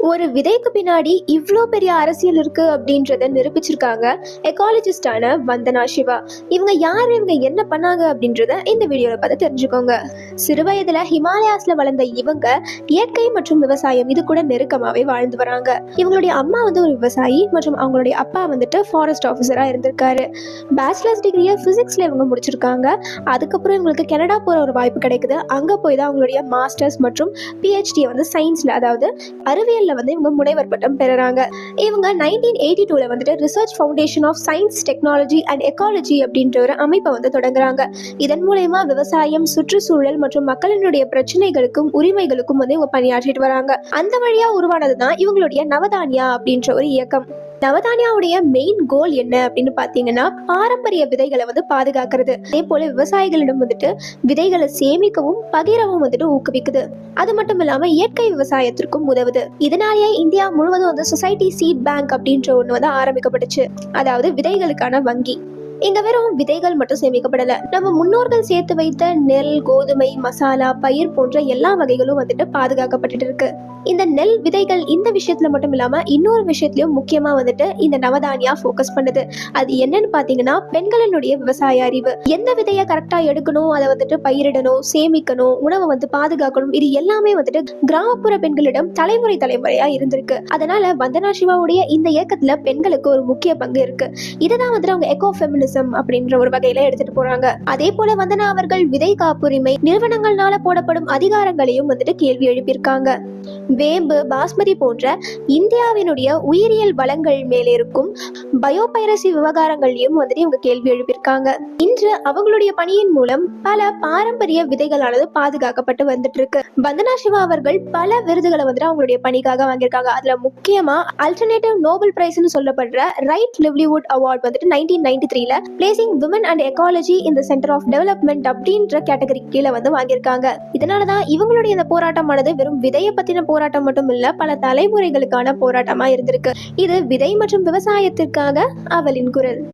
ஒரு விதைக்கு பின்னாடி இவ்ளோ பெரிய அரசியல் இருக்கு அப்படின்றத நிரூபிச்சிருக்காங்க எக்காலஜிஸ்டான வந்தனா சிவா. இவங்க யார், இவங்க என்ன பண்ணாங்க அப்படின்றத இந்த வீடியோல பார்த்து தெரிஞ்சுக்கோங்க. சிறுவயதுல ஹிமாலயாஸ்ல வளர்ந்த இவங்க இயற்கை மற்றும் விவசாயம் இது கூட நெருக்கமாவே வாழ்ந்து வராங்க. இவங்களுடைய அம்மா ஒரு விவசாயி மற்றும் அவங்களுடைய அப்பா ஃபாரஸ்ட் ஆஃபீஸரா இருந்திருக்காரு. பேச்சுலர்ஸ் டிகிரியை பிசிக்ஸ்ல இவங்க முடிச்சிருக்காங்க. அதுக்கப்புறம் இவங்களுக்கு கனடா போற ஒரு வாய்ப்பு கிடைக்குது. அங்க போய் தான் அவங்களுடைய மாஸ்டர்ஸ் மற்றும் பிஹெச்டியை சயின்ஸ்ல, அதாவது அறிவியல் இவங்க முனைவர் பட்டம் பெறாங்க. இவங்க 1982ல research foundation of science, technology and ecology அப்படின்ற ஒரு அமைப்பை தொடங்குறாங்க. இதன் மூலமா விவசாயம், சுற்றுச்சூழல் மற்றும் மக்களினுடைய பிரச்சனைகளுக்கும் உரிமைகளுக்கும் இவங்க பணியாற்றிட்டு வராங்க. அந்த வழியா உருவானதுதான் இவங்களுடைய நவதானியா அப்படின்ற ஒரு இயக்கம். நவதானியாவுடைய மெயின் கோல் என்ன அப்படின்னு பாத்தீங்கன்னா, பாரம்பரிய விதைகளை பாதுகாக்கிறது. அதே போல விவசாயிகளிடம் விதைகளை சேமிக்கவும் பகிரவும் ஊக்குவிக்குது. அது மட்டும் இல்லாம இயற்கை விவசாயத்திற்கும் உதவுது. இதனாலேயே இந்தியா முழுவதும் சொசைட்டி சீட் பேங்க் அப்படின்ற ஒண்ணு ஆரம்பிக்கப்பட்டுச்சு. அதாவது விதைகளுக்கான வங்கி. இங்க வெறும் விதைகள் மட்டும் சேமிக்கப்படல, நம்ம முன்னோர்கள் சேர்த்து வைத்த நெல், கோதுமை, மசாலா, பயிர் போன்ற எல்லா வகைகளும் பாதுகாக்கப்பட்டு இருக்கு. இந்த நெல் விதைகள் இந்த விஷயத்துல மட்டும் இல்லாம இன்னொரு விஷயத்திலயும் முக்கியமா இந்த நவதானியா ஃபோக்கஸ் பண்ணுது. அது என்னன்னு பாத்தீங்கன்னா, பெண்களினுடைய விவசாய அறிவு. எந்த விதையை கரெக்டா எடுக்கணும், அதை பயிரிடணும், சேமிக்கணும், உணவை பாதுகாக்கணும், இது எல்லாமே கிராமப்புற பெண்களிடம் தலைமுறையா இருந்திருக்கு. அதனால வந்தனா சிவாவுடைய இந்த இயக்கத்துல பெண்களுக்கு ஒரு முக்கிய பங்கு இருக்கு. இதுதான் அவங்க எக்கோ ஃபெமினிசம் அப்படின்ற ஒரு வகையில எடுத்துட்டு போறாங்க. அதே போல வந்தனா அவர்கள் விதை காப்புரிமை, நிறுவனங்கள்னால போடப்படும் அதிகாரங்களையும் கேள்வி எழுப்பியிருக்காங்க. வேம்பு, பாஸ்மதி போன்ற இந்தியாவினுடைய உயிரியல் வளங்கள் மேலே இருக்கும் பயோபைரசி விவகாரங்களையும் இவங்க கேள்வி எழுப்பியிருக்காங்க. இன்று அவங்களுடைய பணியின் மூலம் பல பாரம்பரிய விதைகளானது பாதுகாக்கப்பட்டு வந்துட்டு இருக்கு. வந்தனா சிவா அவர்கள் பல விருதுகளை அவங்களுடைய பணிக்காக வாங்கியிருக்காங்க. அதுல முக்கியமா அல்டர்னேட்டிவ் நோபல் பிரைஸ்னு சொல்லப்படுற ரைட் லிவ்லிவுட் அவார்ட் 1993ல placing women and ecology in the centre of development category கேட்டகரி கீழே வாங்கியிருக்காங்க. இதனாலதான் இவங்களுடைய இந்த போராட்டமானது வெறும் விதையை பத்தின போராட்டம் மட்டும் இல்ல, பல தலைமுறைகளுக்கான போராட்டமா இருந்திருக்கு. இது விதை மற்றும் விவசாயத்திற்காக அவளின் குரல்.